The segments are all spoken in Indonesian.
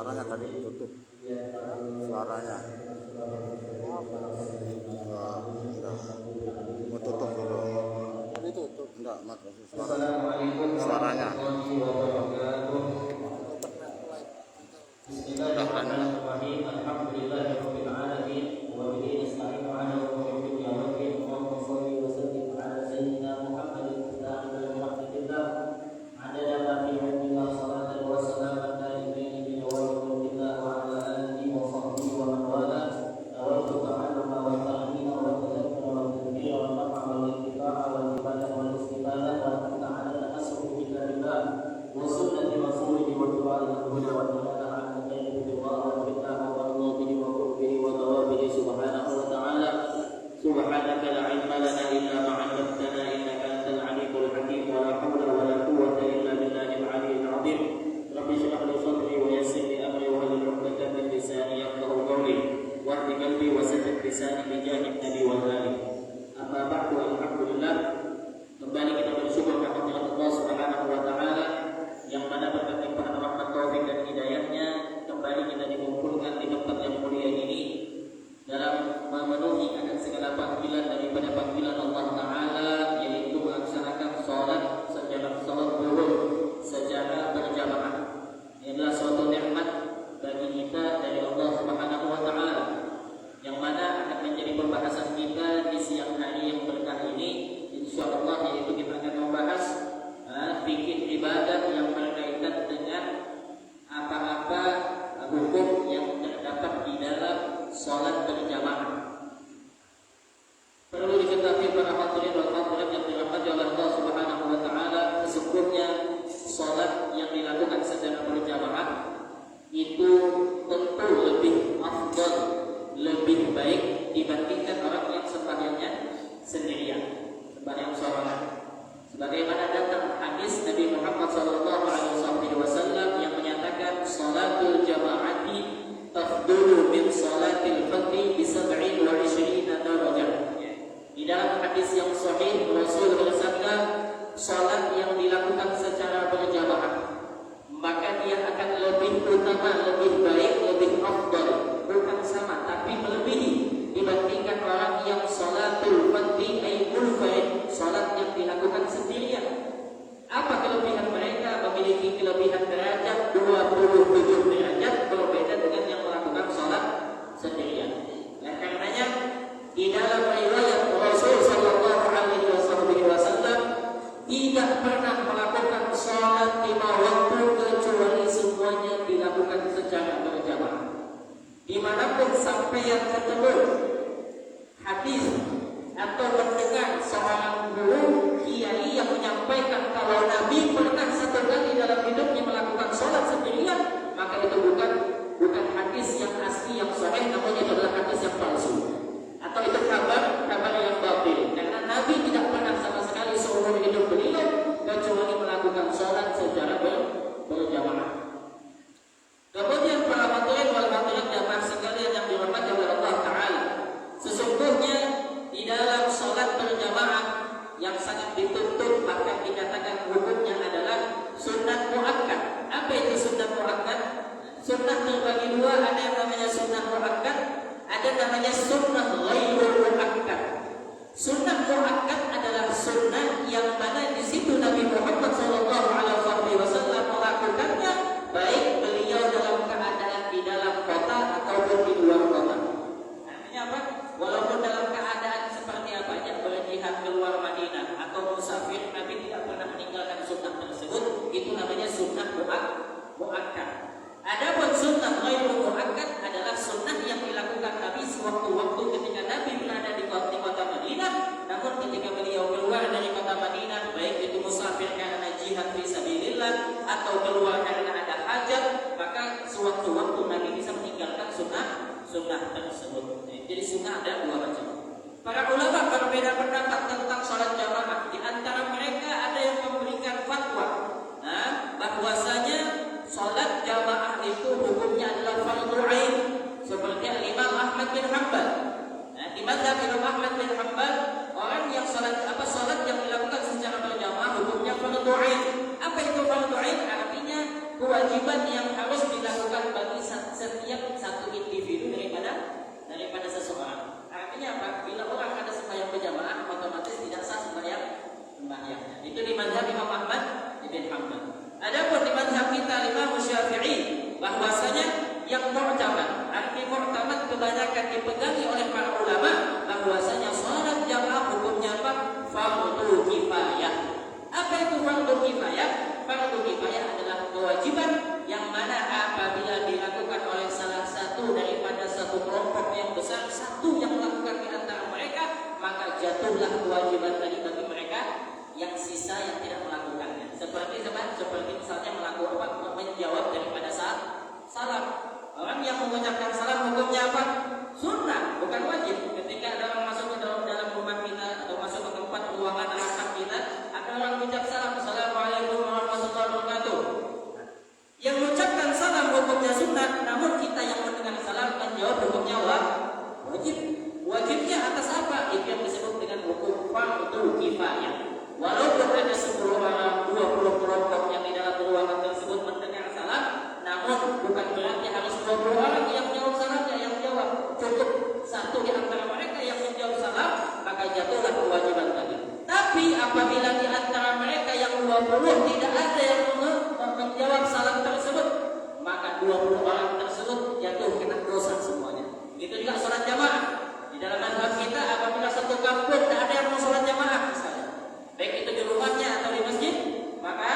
Suaranya tadi tutup. Suaranya. Enggak. Mau tutup dulu. Tadi tutup. Enggak, maksud suaranya. Bismillahirrahmanirrahim. Alhamdulillahirabbil alamin wa bihi nasta'inu 'ala umuri dunya wad din. Allahumma shalli wa sallim 'ala sayyidina Muhammadin wa rahmatillah. 'adada ma fi 'ilmillah salatan wa salaman daimin bi nawaitillah wa 'ala alihi wa sahbihi wa man wala. Nawaitu ta'alluma wa ta'mina wa tadhakkura wa tadhkira wa nafa'a wa intifa'a wa ibadah wa istifadah wa ta'ala asru bi kitabillah wa sunnati rasulih wa du'a al-huda wa Subhanaka la ilma lana illa ma 'allamtana innaka antal 'alimul hakim wa la hawla wa la quwwata illa billahil 'aliyyil 'azim. Rabbi shrah li sadri wa yassir li amri wa hlul 'uqdatam min lisani yafqahu qawli wahdi qalbi wa saddid lisani bi jahi nabi wa ali. Amma ba'du, alhamdulillah, kembali kita bersyukur kepada Allah Subhanahu wa taala yang mana berkat limpahan rahmat taufik dan hidayahnya kembali kita dikumpulkan di tempat yang mulia ini dalam memenuhi akan segala panggilan daripada panggilan Allah Ta'ala, yaitu melaksanakan sholat secara berjamaah. Ini adalah suatu nikmat bagi kita dari Allah Subhanahu wa Ta'ala, yang mana akan menjadi pembahasan kita di siang hari yang berkah ini, insyaallah, yaitu kita akan membahas fikih ibadah yang berkaitan dengan apa-apa hukum yang terdapat di dalam sholat berjamaah. Perlu diketahui para hadirin wal hadirat yang dirahmati oleh Allah Subhanahu wa taala, sesungguhnya sholat yang dilakukan secara berjamaah itu tentu lebih afdal, lebih baik dibandingkan orang yang sembahyangnya sendirian, sembahyang sorangan. Sebagaimana datang hadis Nabi Muhammad SAW yang menyatakan sholatul jamaati tafdulu min salatil fardhi bi 27 darajah. Di dalam hadis yang sahih Rasul bersabda, salat yang dilakukan secara berjamaah maka dia akan lebih utama, lebih baik, lebih afdal, bukan sama tapi melebihi dibandingkan orang yang salatul fardhi ay mulfaid, salat yang dilakukan sendirian. Apa kelebihan mereka? Memiliki kelebihan derajat 27 derajat berbeda dengan yang melakukan salat sendirian. Oleh karenanya di dalam riwayat Rasul sallallahu alaihi wasallam tidak pernah melakukan salat 5 waktu kecuali semuanya dilakukan secara berjamaah. Dimanapun sampai yang ketemu hadis atau mendengar seorang guru kiai yang menyampaikan kalau Nabi pernah satu kali dalam hidupnya melakukan sholat sendirian, maka itu bukan hadis yang asli yang sahih, namun itu adalah hadis yang palsu, atau itu kabar yang batil. Karena Nabi tidak pernah sama sekali seumur hidup beliau kecuali melakukan sholat secara berjamaah. Kemudian para hadirin wal hadirat jamaah sekalian yang dirahmati oleh Allah Ta'ala, sesungguhnya di dalam sholat berjamaah yang sangat dituntut, bahkan dikatakan hukumnya adalah sunnah muakkad. Apa itu sunnah muakkad? Sunnah terbagi dua, ada yang namanya sunnah muakkad, ada namanya sunnah ghairul muakkad. Sunnah muakkad adalah sunnah yang mana di situ Nabi Muhammad SAW melakukannya, baik beliau dalam keadaan di dalam kota ataupun di luar kota. Artinya apa? Walaupun dalam keadaan seperti apanya, berjihad keluar Madinah atau musafir, Nabi tidak pernah meninggalkan sunnah tersebut. Itu namanya sunnah muakkad. Adapun sunnah ghairul muakkad adalah sunnah yang dilakukan Nabi sewaktu-waktu ketika Nabi berada di kota Madinah, namun ketika beliau keluar dari kota Madinah, baik itu musafir karena jihad fisabilillah atau keluar karena ada hajat, maka sewaktu-waktu Nabi bisa meninggalkan sunnah tersebut. Jadi sunnah ada dua macam. Para ulama berbeda pendapat tentang sholat jamaah. Di antara mereka ada yang memberikan fatwa, bahwasanya sholat jamaah itu hukumnya adalah fardhu ain, seperti Imam Ahmad bin Hanbal. Di mazhab Imam Ahmad bin Hanbal, orang yang sholat yang dilakukan secara berjamaah hukumnya fardhu ain. Apa itu fardhu ain? Artinya kewajiban yang harus dilakukan bagi kebanyakan dipegangi oleh para ulama bahwasanya sholat jamaah hukumnya apa? Fardu kifayah. Apa itu fardu kifayah? Fardu kifayah adalah kewajiban yang mana apabila dilakukan oleh salah satu daripada satu kelompok yang besar, satu yang melakukan di antara mereka, maka jatuhlah kewajiban tadi bagi mereka yang sisa yang tidak melakukannya. Seperti misalnya melakukan menjawab daripada salam. Orang yang mengucapkan salam hukumnya apa? Sunnah, bukan wajib. Ketika ada orang masuk ke dalam rumah kita atau masuk ke tempat ruangan anak kita, ada orang mengucap salam, Assalamualaikum warahmatullahi wabarakatuh. Yang mengucapkan salam hukumnya sunnah, namun kita yang mendengar salam menjawab hukumnya wajib. Wajibnya atas apa? Itu yang disebut dengan hukum fardu kifayah. Walaupun ada 10 orang, 20 kelompok yang di dalam ruangan tersebut mendengar salam, namun bukan berarti harus 20 orang yang menjawab salamnya yang menjawab. Cukup satu di antara mereka yang menjawab salam, maka jatuhlah kewajiban tadi. Tapi apabila di antara mereka yang 20 tidak ada yang menjawab salam tersebut, maka 20 orang tersebut jatuh kena dosa semuanya. Itu juga sholat jamaah. Di dalam mazhab kita apabila satu kampung tidak ada yang mau sholat jamaah misalnya, baik itu di rumahnya atau di masjid, maka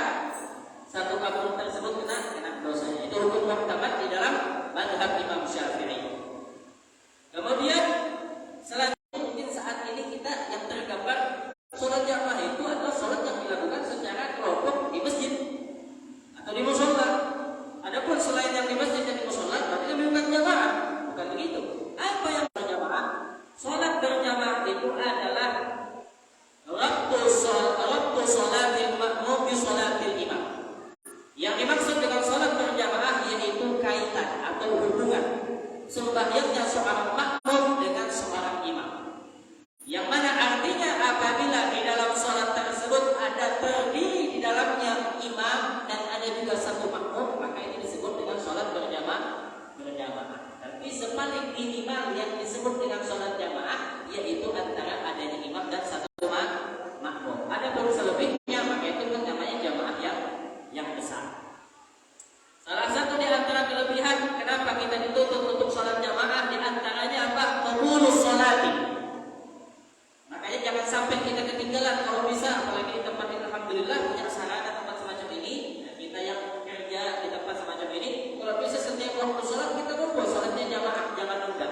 satu kampung tersebut kena dosanya. Itu hukum muhtamad di dalam mazhab Imam Syafi'i. Kemudian selanjutnya mungkin saat ini kita yang tergambar sholat jamaah itu adalah sholat yang dilakukan secara kelompok di masjid atau di musola. Adapun selain yang di masjid dan di musola berarti bukan jamaah, bukan begitu. Apa yang berjamaah? Sholat berjamaah itu adalah rabtu sholatil ma'mum bi sholatil imam. Yang dimaksud dengan sholat berjamaah yaitu kaitan atau hubungan sembahyangnya seorang makmum dengan seorang imam. Yang mana artinya apabila di dalam sholat tersebut ada terdiri di dalamnya imam dan ada juga satu makmum, maka ini disebut dengan sholat berjamaah. Tapi sepaling minimal yang disebut dengan sholat jamaah yaitu antara adanya imam dan satu makmum. Adapun selebihnya maka itu kan namanya jamaah yang besar. Salah satu di antara kelebihan kenapa kita dituntut untuk sholat jamaah di antaranya apa? Qabulus sholati. Makanya jangan sampai kita ketinggalan kalau bisa, apalagi di tempat yang alhamdulillah punya sarana tempat semacam ini. Nah, kita yang kerja di tempat semacam ini, kalau bisa setiap waktu sholat kita kumpul sholatnya jamaah, jangan nunda.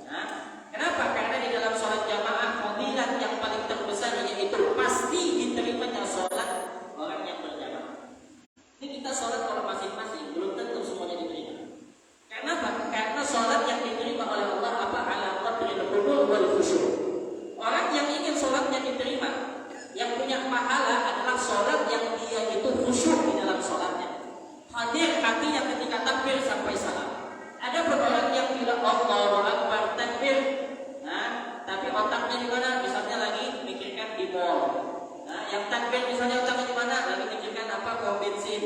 Nah, kenapa? Karena di dalam sholat jamaah fadilah yang paling terbesar yaitu pasti diterimanya sholat orang yang berjamaah. Ini kita sholat kalau masing-masing belum tentu semuanya diterima. Kenapa? Karena sholat yang diterima oleh Allah apa? Ala qadril qubul wal khusyuk. Orang yang ingin sholatnya diterima, yang punya pahala adalah sholat yang dia itu khusyuk di dalam sholatnya, hadir hatinya ketika takbir sampai salam. Ada orang yang bilang Allahu Akbar takbir, nah tapi otaknya di mana? Misalnya lagi mikirkan di mall. Nah, yang takbir misalnya otaknya di mana? Lagi mikirkan apa? Pom bensin.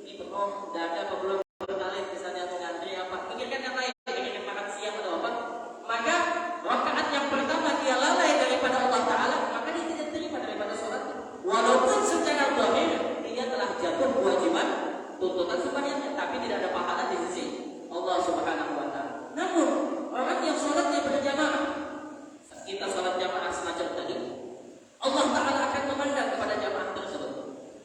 Ini udah ada apa belum? Bertalin misalnya atau ngantri apa? Pikirkan yang lain, pikirkan makan siang atau apa? Maka rakaat yang pertama dia lalai daripada Allah Ta'ala, maka dia tidak terima daripada sholatnya. Walaupun secara zahir dia telah jatuh kewajiban tuntutan sembahyangnya, tapi tidak ada pahala di sisi Allah Subhanahu wa Ta'ala. Namun orang yang sholatnya berjamaah, kita sholat jamaah semacam tadi, Allah Ta'ala akan memandang kepada jamaah tersebut,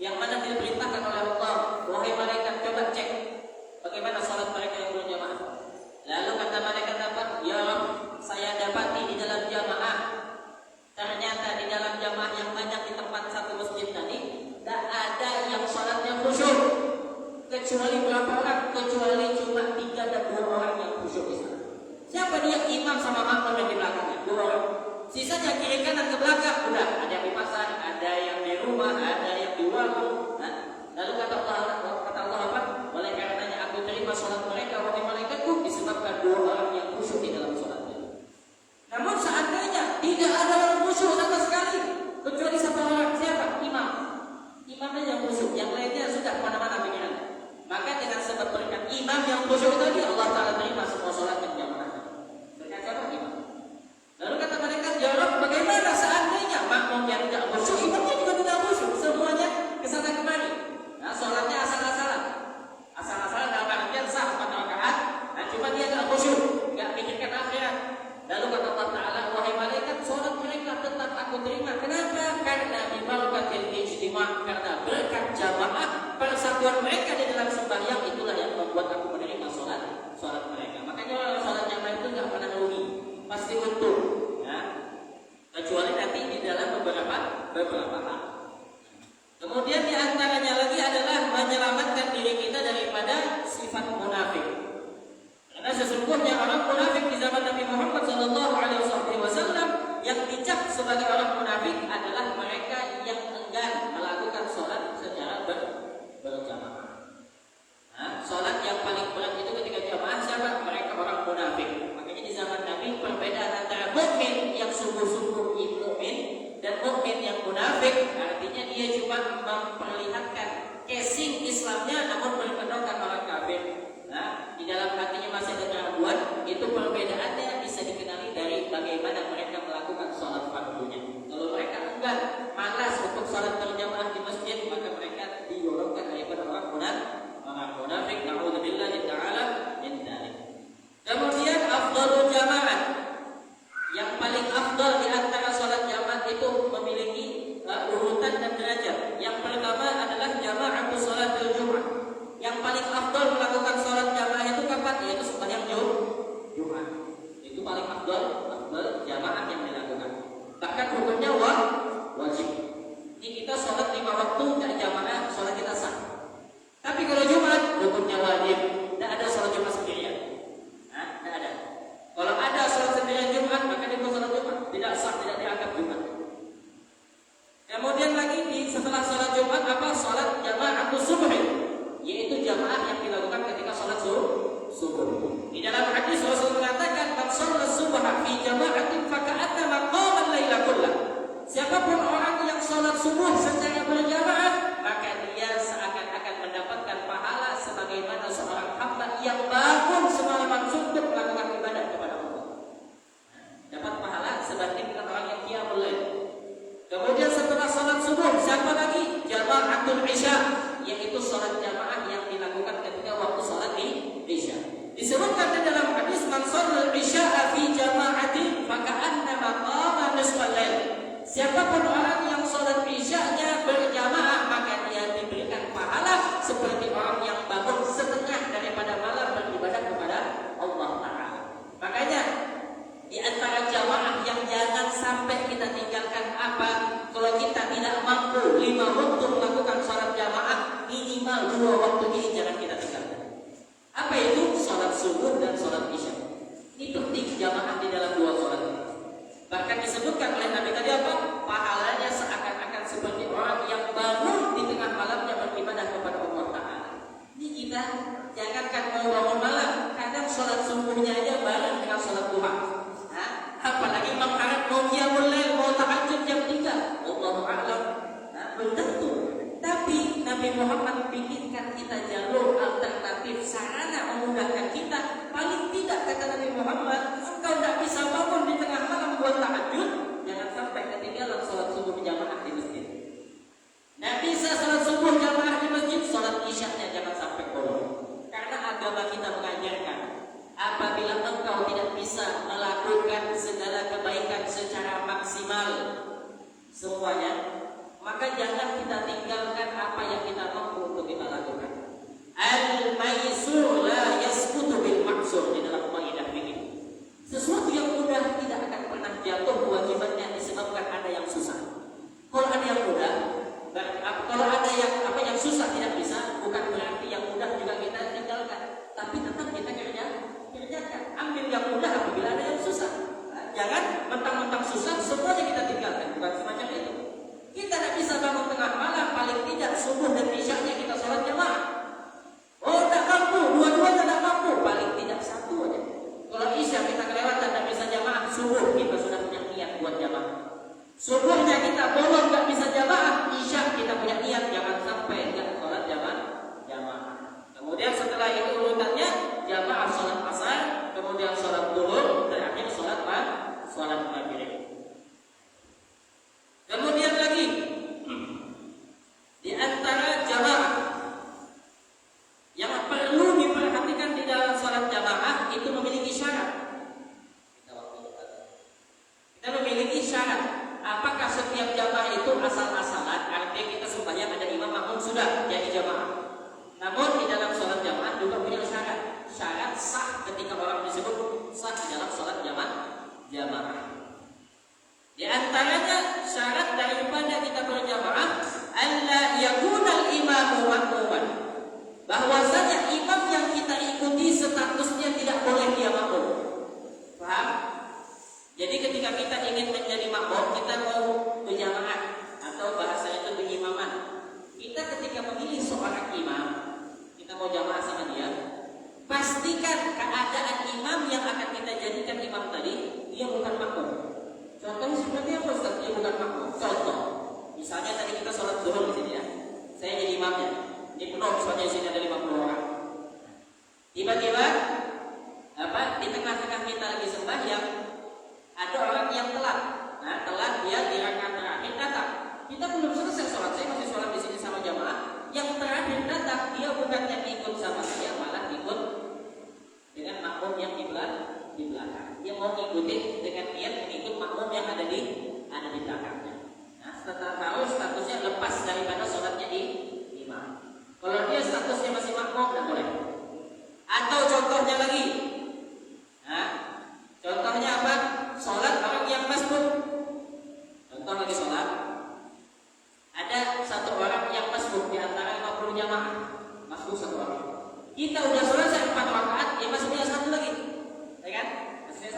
yang mana diperintahkan oleh Allah, wahai malaikat coba cek bagaimana sholat mereka yang berjamaah. Lalu kata malaikat apa? Ya Rabb, saya dapati di dalam jamaah, ternyata di dalam jamaah yang banyak di tempat satu masjid tadi, tak ada yang sholatnya khusyuk. Kecuali berapa orang? Kecuali cuma 3 dan 2 orang yang khusyuk di sana. Siapa dia? Imam sama makmum yang di belakangnya, 2 orang. Sisanya kiri kanan ke belakang, udah ada yang di pasar, ada yang di rumah, ada yang di warung. Lalu kata Allah apa? Oleh karenanya aku terima sholat mereka, wahai malaikatku, disebabkan 2 orang yang khusyuk di dalam sholatnya. Namun seandainya tidak ada orang khusyuk sama sekali, kecuali satu orang, siapa? Imam. Imamnya yang khusyuk, yang lainnya sudah kemana-mana pikirannya. Maka dengan sebab berkat imam yang khusyuk tadi, Allah Ta'ala terima semua sholat yang jamaah. Berkat siapa? Imam. Lalu kata malaikat, ya Rabb, bagaimana kesatuan mereka di dalam sembahyang itulah yang membuat aku menerima sholat mereka. Makanya orang sholat jamaah itu nggak pernah rugi, pasti untung, ya. Kecuali nanti di dalam beberapa hal. Kemudian di antaranya lagi adalah menyelamatkan diri kita daripada sifat munafik. Karena sesungguhnya orang munafik di zaman Nabi Muhammad SAW yang dicap sebagai orang munafik adalah mereka yang enggan melakukan sholat secara berjamaah. Nah, sholat yang paling berat itu ketika jamaah siapa? Mereka orang munafik. Makanya di zaman Nabi perbedaan antara mukmin yang sungguh-sungguh mukmin dan mukmin yang munafik, artinya dia cuma memperlihatkan casing Islamnya namun berkedokkan orang kafir. Nah, di dalam hatinya masih ada keraguan. Itu perbedaannya bisa dikenali dari bagaimana mereka melakukan sholat fardunya. Kalau mereka enggan, malas untuk sholat berjamaah di masjid, maka mereka digolongkan daripada orang munafik. Na'udzubillahi ta'ala min dzalik. Kemudian afdhalul jamaah. Yang paling afdal di antara sholat jamaah itu memiliki urutan dan derajat. Yang pertama adalah jama'atu sholatul Jumat. Yang paling afdal melakukan sholat jamaah itu kapan? Yaitu sembahyang Jumat. Itu paling afdal jamaah yang dilakukan. Bahkan hukumnya wajib. Ini kita sholat 5 waktu nggak jamaah, sholat kita sah. Tapi kalau Jumat hukumnya wajib. Tidak ada sholat Jumat sendirian. Tidak ada. Kalau ada sholat sendirian Jumat, maka itu sholat Jumat tidak sah, tidak dianggap Jumat. Kemudian lagi setelah sholat Jumat apa? Sholat jamaah atau subuh, yaitu jamaah yang dilakukan ketika sholat subuh. Di dalam hadis Rasul mengatakan, "Man shalla subha fi jama'atin faka'annama qama al-laila kullah." Siapapun orang yang sholat subuh secara berjamaah, maka dia seakan-akan mendapatkan pahala sebagaimana seorang hamba yang bangun semalaman suntuk melakukan ibadah kepada Allah. Dapat pahala sebanding dengan orang yang qiyamul lail. Kemudian setelah sholat subuh, siapa lagi? Jama'atul Isya, yaitu sholat jamaah yang dilakukan ketika waktu sholat Isya. Disebutkan di dalam hadis, "Man shallal isya'a fi jama'atin faka'annama qama nisfal lail." Siapapun orang yang sholat Isya-nya berjamaah, maka dia diberikan pahala seperti orang yang bangun setengah daripada malam beribadah kepada Allah Ta'ala. Makanya di antara jamaah yang jangan sampai kita tinggalkan apa? Kalau kita tidak mampu 5 waktu melakukan sholat jamaah, minimal 2 waktu ini jangan kita tinggalkan. Apa itu? Sholat subuh dan sholat isya. Ini penting jamaah di dalam 2 sholat. Bahkan disebutkan oleh Nabi tadi apa? Pahalanya seakan-akan seperti orang yang bangun di tengah malamnya beribadah kepada Allah Ta'ala. Ini kita jangankan mau bangun malam, kadang sholat subuhnya aja bareng dengan sholat duha. Apalagi mengharap mau qiyamul lail, mau tahajud jam 3. Allahu a'lam. Belum tentu. Tapi Nabi Muhammad bikinkan kita jalur alternatif, sarana memudahkan kita. Paling tidak kata Nabi Muhammad, engkau tidak bisa bangun di tengah malam buat tahajud, jangan sampai ketinggalan sholat subuh jamaah di masjid. Tidak bisa sholat subuh jamaah di masjid, sholat isya-nya jangan sampai bolong. Karena agama kita mengajarkan, apabila engkau tidak bisa melakukan segala kebaikan secara maksimal semuanya, maka jangan kita tinggalkan apa yang kita mampu untuk kita lakukan. Al-maisur la yasqutu bil maksur di dalam kaidah fikih. Sesuatu yang mudah tidak akan pernah jatuh kewajibannya disebabkan ada yang susah. Kalau ada yang mudah, kalau ada yang susah tidak bisa, bukan berarti yang mudah juga kita tinggalkan, tapi tetap kita kerjakan. Ambil yang mudah apabila ada yang susah. Jangan mentang-mentang susah semuanya kita tinggalkan, bukan semacam itu. Kita tidak bisa bangun tengah malam, paling tidak subuh dan isya-nya kita sholat jamaah. Oh, tidak mampu, dua-duanya tidak mampu, paling tidak satu aja. Kalau isya kita kelewatan tidak bisa jamaah, subuh kita sudah punya niat buat jamaah. Subuhnya kita bolong tidak bisa jamaah, isya kita punya niat jangan sampai tidak sholat jamaah. Kemudian setelah itu urutannya jamaah sholat asar, kemudian sholat duhur, terakhir sholat maghrib. Kemudian lagi di antara jamaah yang perlu diperhatikan di dalam sholat jamaah itu memiliki syarat. Kita memiliki syarat. Apakah setiap jamaah itu asal-asalan? Artinya kita sembahyang ada imam makmum sudah jadi jamaah. ingin menjadi makmum, kita mau berjamaah atau bahasanya itu berimaman. Kita ketika memilih seorang imam, kita mau jamaah sama dia, pastikan keadaan imam yang akan kita jadikan imam tadi, dia bukan makmum. Contohnya seperti apa Ustaz? Dia bukan makmum. Contoh, misalnya tadi kita sholat zuhur di sini ya, saya jadi imamnya. Ini penuh, misalnya di sini ada 50 orang. Tiba-tiba di tengah-tengah kita lagi sembahyang, ada orang yang telat. Nah, telat dia di rakaat terakhir datang. Kita belum selesai sholat, saya masih sholat di sini sama jamaah. Yang terakhir datang, dia bukannya ikut sama saya, malah ikut dengan makmum yang di belakang. Dia mau ikutin dengan niat mengikut makmum yang ada di belakangnya. Nah, harus statusnya lepas daripada sholatnya di imam. Kalau dia statusnya masih makmum, tidak boleh. Atau contohnya lagi, nah, contohnya apa? Sholat orang yang masbuk. Contoh lagi sholat, ada satu orang yang masbuk di antara 50 jamaah, masbuk satu orang. Kita udah selesai 4 rakaat, dia masih punya satu lagi, ya kan? Masih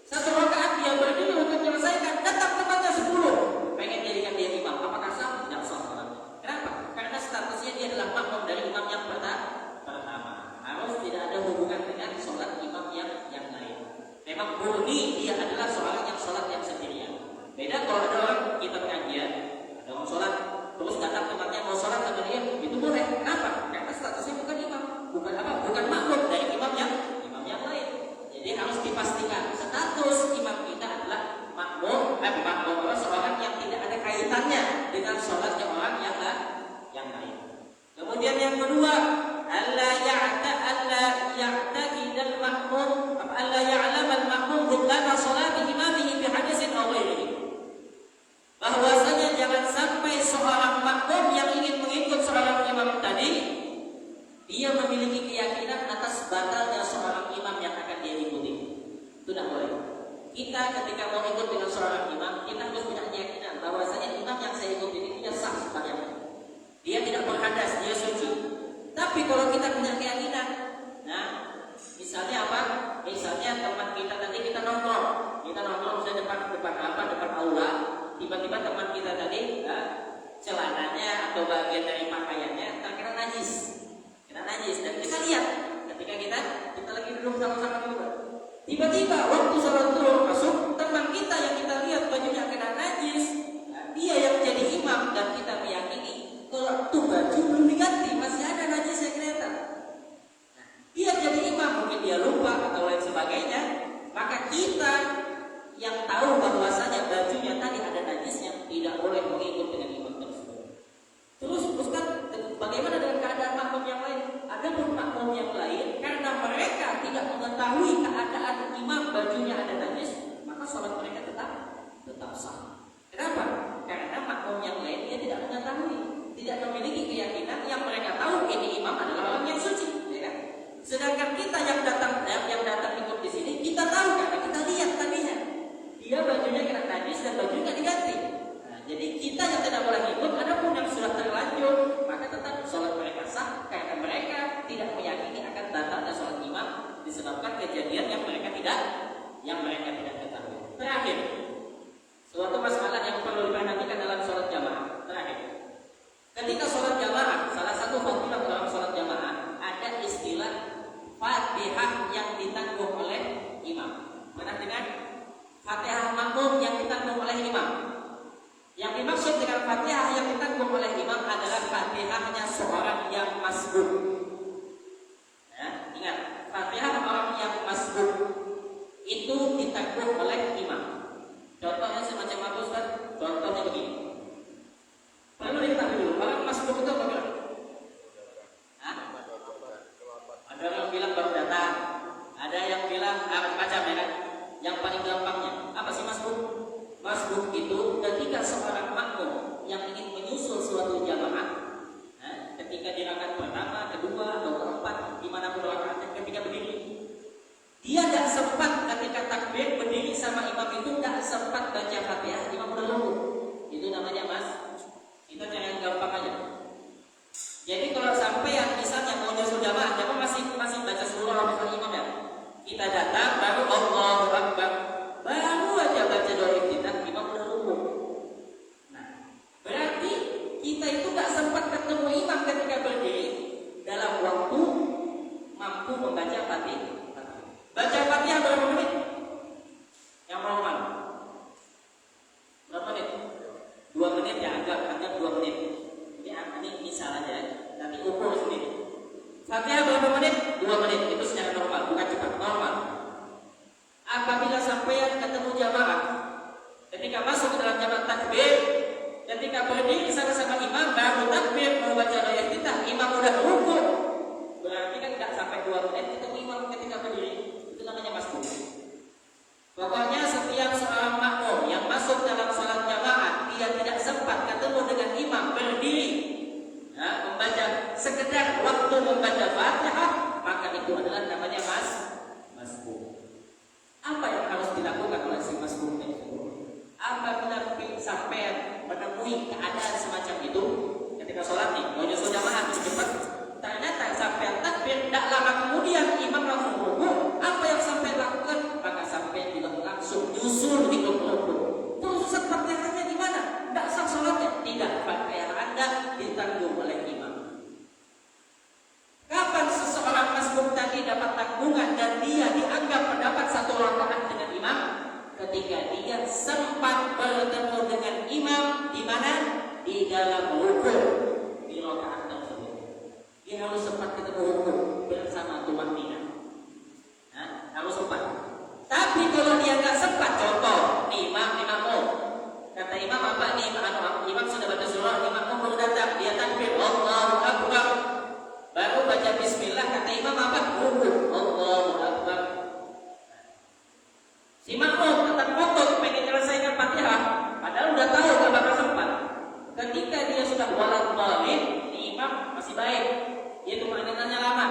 satu rakaat dia berdiri untuk menyelesaikan, datang tempatnya 10, pengen jadikan dia imam. Apakah sah? Tidak sah sholatnya. Kenapa? Karena statusnya dia adalah makmum dari imam yang pertama. Harus tidak ada hubungan dengan sholat imam yang lain. Memang murni dia adalah seorang yang sholat yang sendirian. Beda kalau ada orang kita pengajian, ada orang sholat, terus datang tempatnya mau sholat sama dia, itu boleh. Kenapa? Karena statusnya bukan imam, bukan makmum dari imam yang lain. Jadi harus dipastikan status imam kita adalah makmum seorang yang tidak ada kaitannya dengan sholatnya orang yang lain. Kemudian yang kedua, alla ya'lam al-ma'mum butlana salati imamihi bi hadisin aw ghairihi. Bahwasanya jangan sampai seorang makmum yang ingin mengikut seorang imam tadi, dia memiliki keyakinan atas batalnya seorang imam yang akan dia ikuti. Itu tidak boleh. Kita ketika mau ikut dengan seorang imam, kita harus punya keyakinan bahwasanya imam yang saya ikuti ini dia sah sembahyangnya. Dia tidak berhadas, dia suci. Tapi kalau kita punya keyakinan, nah, misalnya apa? Misalnya teman kita tadi kita nongkrong misalnya depan aula, tiba-tiba teman kita tadi celananya atau bagian dari pakaiannya terkena najis, dan kita lihat ketika kita lagi duduk sama-sama juga, tiba-tiba waktu sholat zuhur masuk, teman kita yang kita lihat bajunya kena najis, dia yang jadi imam dan kita meyakini kalau tuh baju belum diganti masih ada najisnya kelihatan. Dia jadi imam, mungkin dia lupa atau lain sebagainya, maka kita yang tahu bahwasanya bajunya tadi ada najisnya tidak boleh mengikut dengan imam tersebut. Terus kan bagaimana dengan keadaan makmum yang lain? Ada pun makmum yang lain karena mereka tidak mengetahui keadaan imam bajunya ada najis, maka sholat mereka tetap sah. Kenapa? Karena makmum yang lain dia tidak mengetahui, tidak memiliki keyakinan yang mereka tahu ini imam adalah orang yang suci, ya kan? Sedangkan kita yang datang ikut di sini, kita tahu karena kita lihat tadinya dia bajunya kena najis dan bajunya diganti. Nah, jadi kita yang tidak boleh ikut, adapun yang sudah terlanjur, maka tetap sholat mereka sah karena mereka tidak meyakini akan batalnya sholat imam disebabkan kejadian yang mereka tidak ketahui. Terakhir, suatu masalah yang perlu diperhatikan dalam sholat jamaah. Terakhir, ketika sholat jamaah, salah satu fadilah dalam sholat jamaah ada istilah Fatihah yang ditanggung oleh imam. Mana dengan Fatihah makmum yang ditanggung oleh imam? Yang dimaksud dengan Fatihah yang ditanggung oleh imam adalah Fatihahnya seorang yang masbuk. Ya, ingat, Fatihah orang yang masbuk itu ditanggung oleh imam. Contohnya semacam apa Ustaz? Contohnya begini. Perlu diketahui dulu, orang masbuk itu apa? Ada yang bilang baru datang, ada yang bilang macam-macam, ya kan? Yang paling gampangnya apa sih masbuk? Masbuk itu ketika seorang makmum yang ingin menyusul suatu jamaah, ketika di rakaat pertama, kedua, atau keempat, dimanapun rakaatnya, ketika berdiri, dia tidak sempat ketika takbir berdiri sama imam itu tidak sempat baca Fatihah, imam udah nunggu. Itu Ketika masuk ke dalam jamaah takbir, ketika berdiri sama-sama imam baru takbir mau baca doa iftitah, imam udah rukuk. Berarti kan tidak sampai 2 menit ketemu imam ketika berdiri. Itu namanya masbuk. Pokoknya setiap seorang makmum yang masuk dalam salat jamaah, dia tidak sempat ketemu dengan imam berdiri, membaca sekedar waktu membaca Fatihah, maka itu adalah namanya masbuk. Apa yang harus dilakukan oleh si masbuk itu? Apabila sampai menemui keadaan semacam itu, ketika sholat nih, mau nyusul jamaah cepat, ternyata sampai takbir, tidak lama kemudian imam langsung rukuk, apa yang sampai lakukan? Maka sampai juga langsung nyusul di rukuk. Terus Fatihahnya di mana? Tidak sah sholatnya. Tidak, Fatihah Anda ditanggung oleh imam. Kapan seseorang masbuk tadi dapat tanggungan dan dia dianggap mendapat 1 rakaat dengan imam? Ketika dia sempat bertemu dengan imam di mana? Di dalam rukuk, di rakaat tersebut. Dia harus sempat ketemu rukuk bersama tumanina. Harus sempat. Tapi kalau dia nggak sempat, contoh, imam kata imam apa nih? Imam sudah baca surah, imam baru datang, dia takbir, Allahu Akbar. Baru baca bismillah, kata imam apa? Rukuk, Allahu Akbar. Si makmum tetap ngotot pengen menyelesaikan Fatihah, padahal udah tahu gak bakal sempat. Ketika dia sudah walau dhalin, di imam masih baik, dia cuma nanya lama.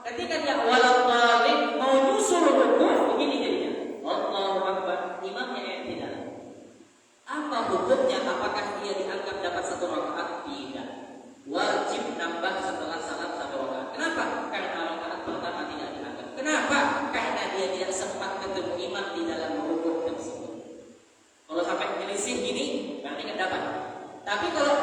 Ketika dia walau dhalin mau nyusul rukuk, begini jadinya, Allahu Akbar, imamnya tidak. Apa hukumnya? Apakah dia dianggap dapat 1 rakaat? Tidak. Wajib nambah setelah salam 1 rakaat. Kenapa? Karena rakaat pertama tidak dianggap. Kenapa? Karena dia tidak sempat ketemu imam di dalam rukuk tersebut. Kalau sampai menyelisih gini, berarti nggak dapat. Tapi kalau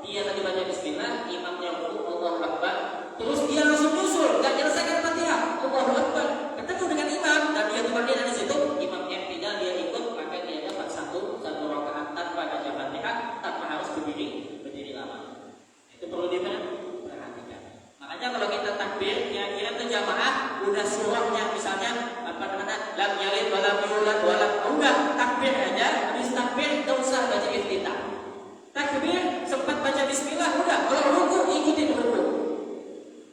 dia tadi baca bismillah, imamnya rukuk, Allahu Akbar, terus dia langsung nyusul, nggak menyelesaikan Fatihah, Allahu Akbar, ketemu dengan imam dan dia cuma di situ, imamnya tidak, dia ikut, maka dia dapat 1 rakaat tanpa baca Fatihah, tanpa harus berdiri lama. Itu perlu diperhatikan. Makanya kalau kita takbir, kira-kira itu jamaah udah surahnya misalnya lam yalid walam yulad walam, udah takbir aja, habis takbir enggak usah baca iftitah. Takbir sempat baca bismillah, udah, kalau rukuk ikutin rukuk.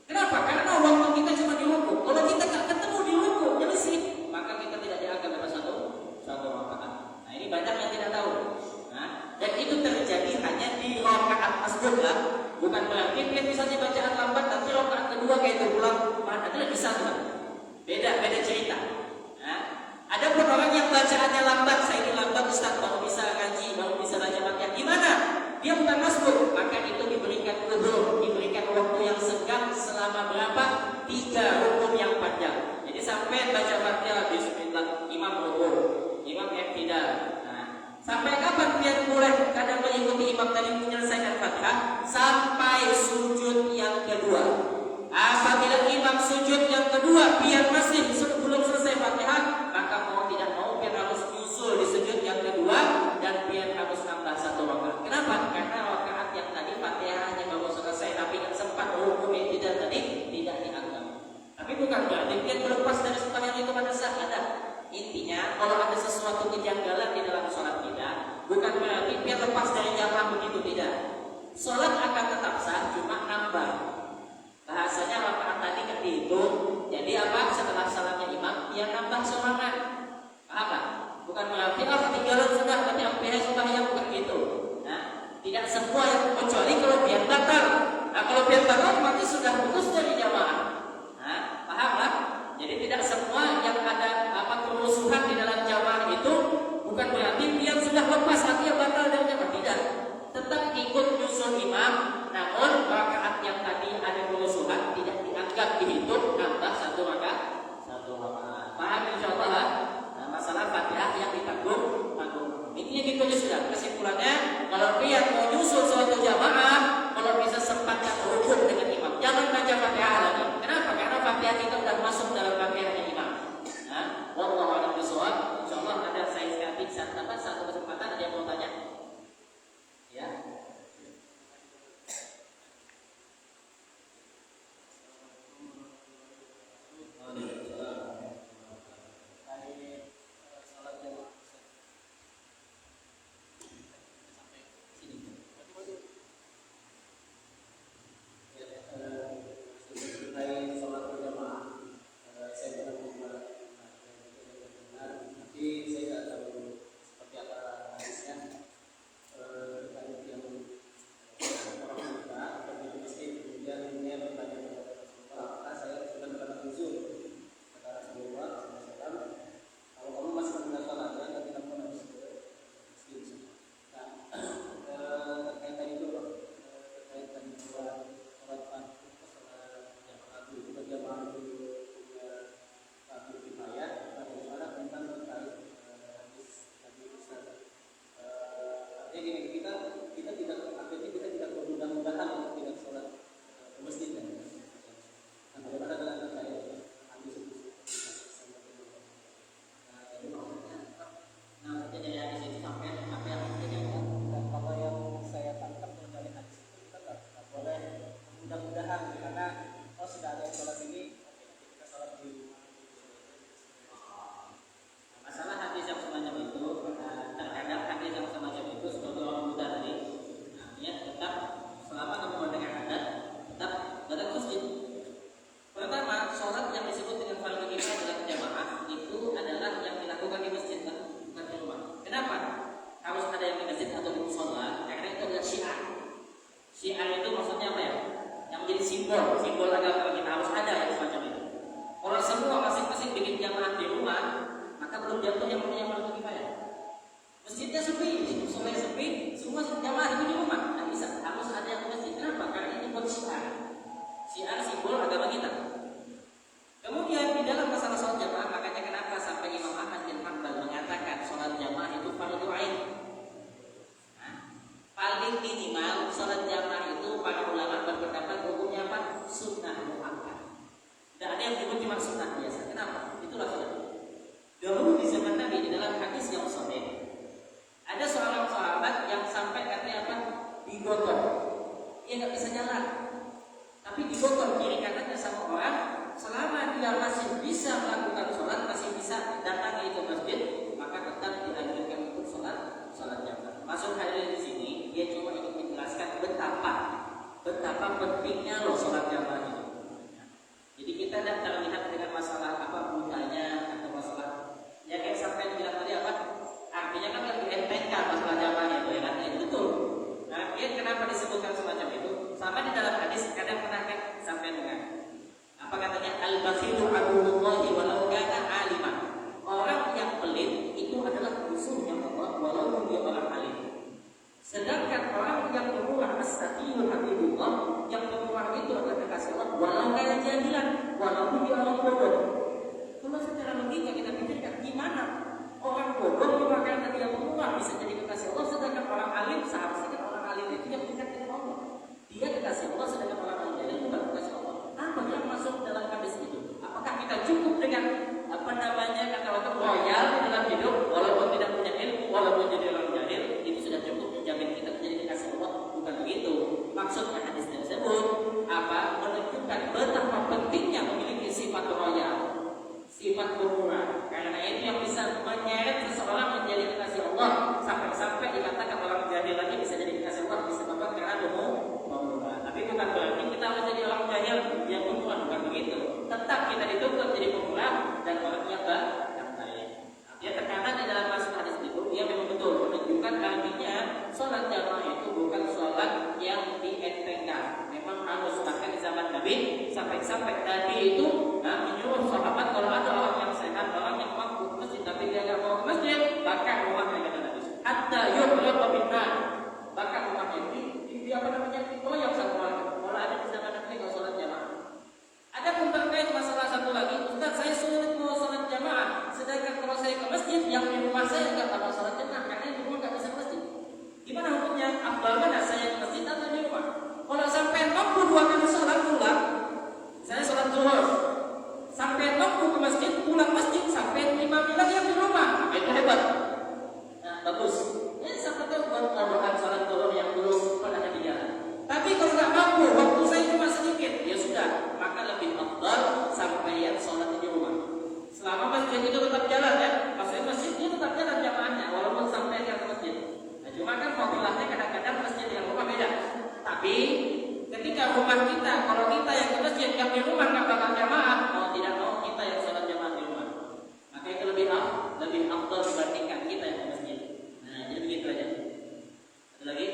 Kenapa? Karena waktu kita cuma di rukuk. Kalau kita nggak ketemu di rukuk, nyelisih, maka kita tidak dianggap dapat 1 rakaat. Nah, ini banyak yang tidak tahu. Dan itu terjadi hanya di rakaat masbuk lah. Bukan berarti dia misalnya bacaan lambat, tapi rakaat kedua kayak terulang, mana itu bisa tuh. Beda cerita. Ada pun orang yang bacaannya lambat, saya ini lambat Ustaz, baru bisa ngaji, baru bisa baca Fatihah. Gimana? Dia bukan masbuk, maka itu diberikan uzur, diberikan waktu yang senggang selama berapa? 3 rukun yang panjang. Jadi sampai baca Fatihah bismillah, imam rukun, imam tidak. Sampai kapan dia boleh kadang mengikuti imam tadi menyelesaikan Fatihah? Sampai sujud yang kedua. Apabila imam sujud yang kedua biar masih belum selesai Fatihah, maka mau tidak mau biar harus nyusul di sujud yang kedua dan biar harus nambah 1 rakaat. Kenapa? Karena rakaat yang tadi Fatihahnya baru selesai tapi nggak sempat rukun tidak tadi tidak dianggap. Tapi bukan berarti dia terlepas dari sembahyang itu pada saat ada. Intinya kalau ada sesuatu kejanggalan di dalam sholat kita, bukan berarti dia lepas dari jamaah begitu, tidak. Sholat akan tetap sah, cuma nambah. Bahasanya rakaat tadi kan dihitung. Jadi apa? Setelah salamnya imam, dia nambah semangat. Paham tak? Bukan berarti ketinggalan sudah, berarti hampir sembahyang, bukan gitu. Tidak semua yang kecuali kalau biar batal. Kalau biar batal berarti sudah putus dari jamaah. Paham lah? Jadi tidak semua yang ada kerusuhan di dalam jamaah itu bukan berarti dia sudah lepas artinya batal dari jamaah. Tidak. Tetap ikut nyusul imam, namun rakaat yang tadi ada kerusuhan tidak dianggap dihitung, nambah 1 rakaat. Paham insyaallah? Masalah Fatihah yang ditanggung. Intinya gitu aja sudah. Kesimpulannya, kalau dia mau nyusul suatu jamaah, kalau bisa sempatkan rukuk dengan imam, jangan baca Fatihah lagi. Kenapa? Karena Fatihah kita sudah masuk dalam Fatihahnya imam. Wallahu a'lam bishawab. Insyaallah ada saya tambah satu kesempatan, ada yang mau dalam hadis yang sahih ada seorang sahabat yang sampai katanya apa? Digotong. Dia nggak bisa jalan. Tapi digotong kiri kanannya sama orang, selama dia masih bisa melakukan sholat, masih bisa datangi ke masjid, maka tetap dianjurkan untuk sholat jamaah. Maksud hadir di sini, dia cuma ingin menjelaskan betapa pentingnya loh sholat jamaah itu. Jadi kita tidak terlihat dengan masalah apa budaya atau masalah ya kayak sampai bilang tadi apa? Artinya kan lebih entengkan masalah jamaah itu ya kan? Itu betul. Nah, dia kenapa disebutkan semacam itu? Sama di dalam hadis kadang pernah kan sampai dengar. Apa katanya? Al-bakhilu aduwwullahi walau kana aliman. Orang yang pelit itu adalah musuhnya Allah walaupun dia orang alim. Sedangkan orang yang pemurah as-sakhiyul habibullah, yang pemurah itu adalah kekasih Allah walau kana jahilan, walaupun dia orang bodoh. Kalau secara logika kita pikirkan gimana orang bodoh cuma karena dia pemurah bisa jadi kekasih Allah, sedangkan orang alim seharusnya kan orang alim itu yang dekat dengan Allah. Dia kekasih Allah sedangkan orang alim jadi bukan kekasih Allah. Apa yang masuk dalam hadis itu? Apakah kita cukup dengan apa namanya kata-kata royal di dalam hidup walaupun tidak punya ilmu, walaupun jadi orang jahil, itu sudah cukup menjamin kita menjadi kekasih Allah? Bukan begitu. Maksudnya hadis tersebut apa? Menunjukkan betapa pentingnya memiliki sifat royal, sifat pemurah. Karena itu yang bisa menyeret seseorang menjadi kekasih Allah, sampai-sampai dikatakan orang jahil lagi bisa jadi kekasih Allah disebabkan karena pemurah. Tapi bukan berarti kita harus jadi orang jahil yang pemurah, bukan begitu. Tetap kita dituntut jadi pemurah dan orang yang baik. Dia tekanan di dalam masuk hadis itu, dia memang betul menunjukkan artinya sholat jamaah itu bukan sholat yang dientengkan. Memang harus bahkan di zaman Nabi sampai Nabi itu menyuruh sahabat kalau ada orang yang sehat, orang yang mampu ke masjid tapi dia nggak mau ke masjid, bakar rumahnya kata Nabi. Hatta yuhriqa binnar, bakar rumahnya di apa namanya dikoyak satu orang. Kalau ada di zaman Nabi nggak sholat jamaah. Ada pun terkait masalah satu lagi, Ustaz saya sulit mau sholat jamaah, sedangkan kalau saya ke masjid yang di rumah saya nggak dapat sholat jamaah karena di rumah nggak bisa ke masjid. Gimana hukumnya? Afdal mana saya ke masjid atau di rumah? Kalau sampai mampu 2 kali sholat pulang, saya sholat zuhur, sampai mampu ke masjid, pulang masjid sampai 5 bilang yang di rumah, itu hebat. Nah, bagus. Ya sampai tahu buat orang sholat zuhur yang dulu pernah di jalan. Tapi kalau nggak mampu, waktu saya cuma sedikit, ya sudah, maka lebih afdal sampai yang sholat di rumah. Selama masjid itu tetap jalan ya, maksudnya masjid itu tetap jalan jamaahnya, walaupun sampai ke masjid. Nah, cuma kan fadilahnya kadang-kadang masjid yang rumah beda. Tapi ketika rumah kita, kalau kita yang ke masjid, yang di rumah nggak bakal jamaah, mau tidak mau kita yang sholat jamaah di rumah. Maka itu lebih afdal dibandingkan kita yang ke masjid. Nah, jadi begitu aja. Ada lagi?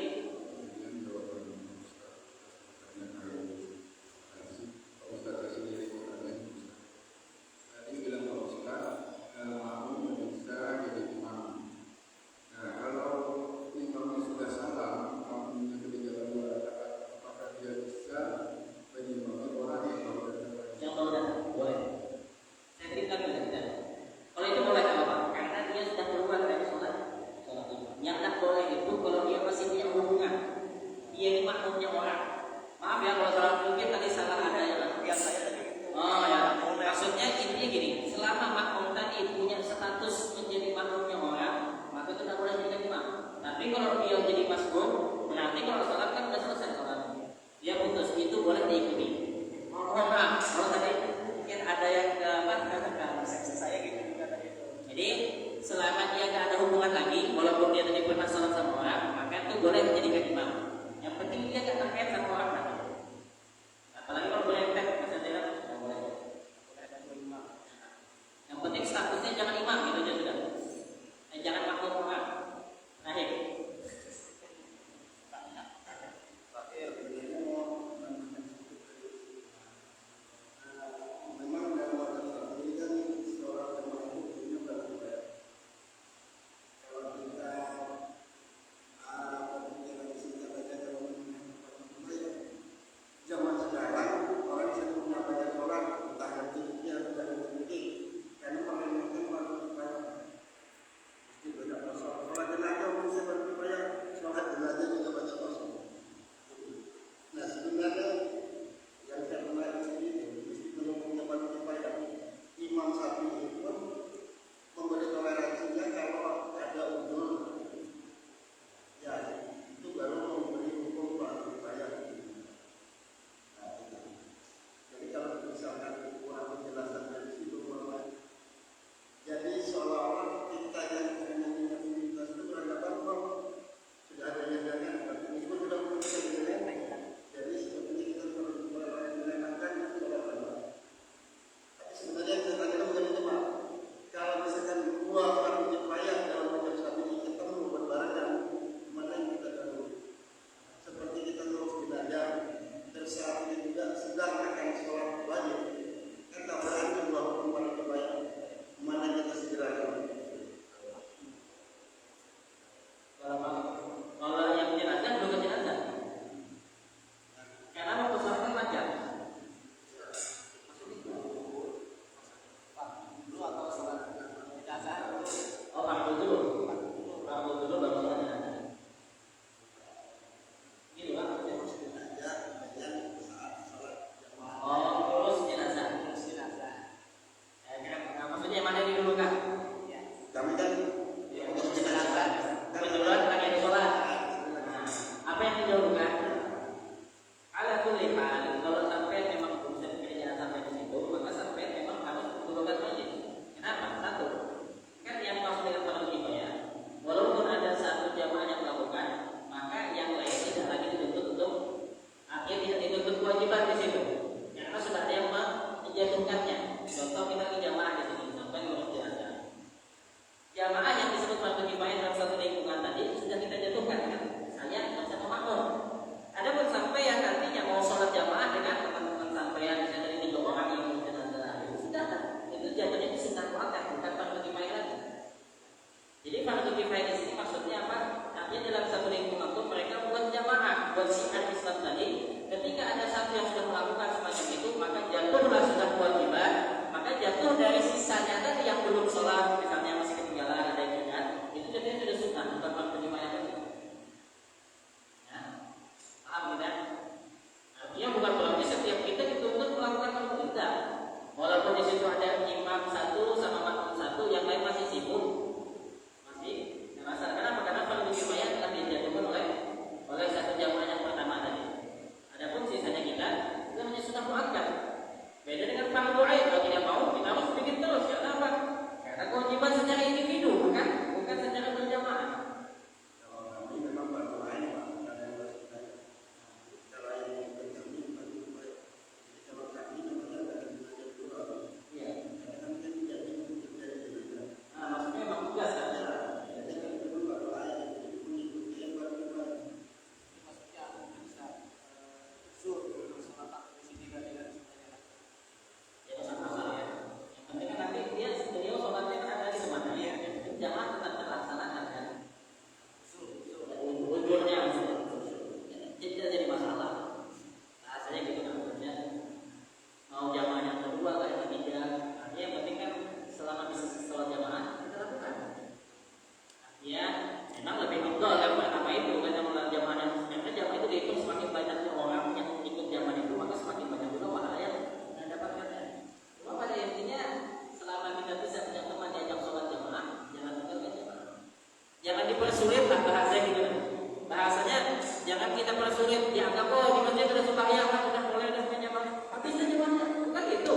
kita persulit, dianggap oh di masjid sudah sembahyang, sudah mulai udah jamaah, habis saja jamaahnya, bukan itu.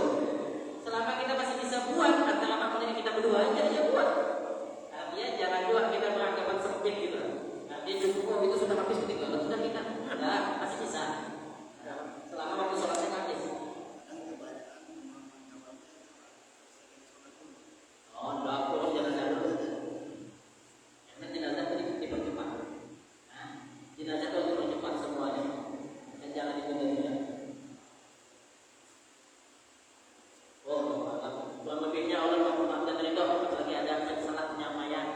Selama kita masih bisa buat antara makhluk kita berdua aja dia buat. Artinya jangan juga kita beranggapan sempit gitu. Artinya cukup oh itu sudah habis ketinggalan sudah kita, enggak masih bisa. Selama waktu sholatnya habis. Oh, enggak perlu jenazah dulu. Karena jenazah tadi dipercepat. Nah, jenazah itu dipercepat semuanya dan jangan ditunda-tunda. Kurang lebihnya Allah memaafkan dari itu. Apalagi ada salah penyampaian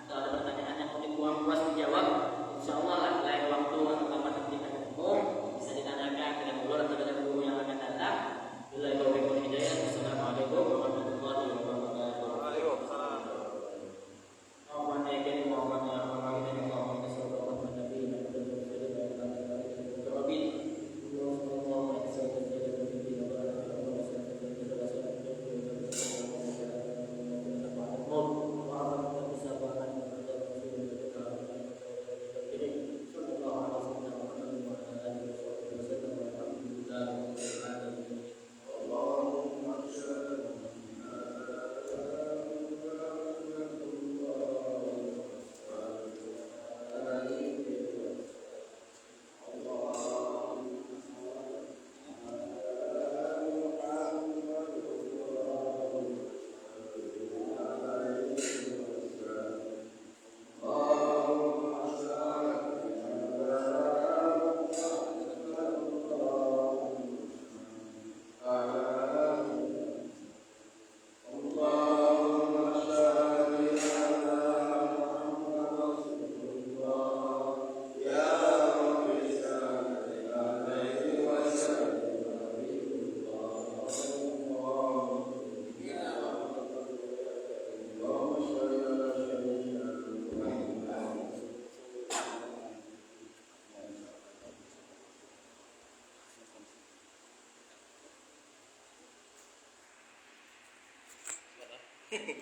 atau ada pertanyaan yang mungkin kurang puas dijawab, insya Allah lain waktu atau kapan kita ketemu bisa ditanyakan dengan guru atau dengan guru yang akan datang. Billahi taufiq wal hidayah. Wassalamualaikum warahmatullahi wabarakatuh. Waalaikumsalam. Hehehe